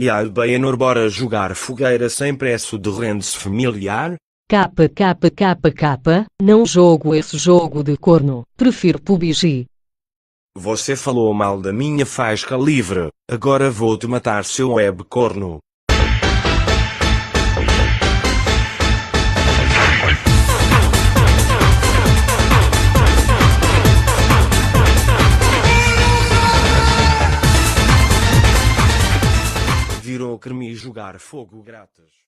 E aí, Baianor, bora jogar fogueira sem preço de rende-se familiar? KKKKK, não jogo esse jogo de corno, prefiro PUBG. Você falou mal da minha faisca livre, agora vou-te matar, seu web corno. Virou crime jogar fogo grátis.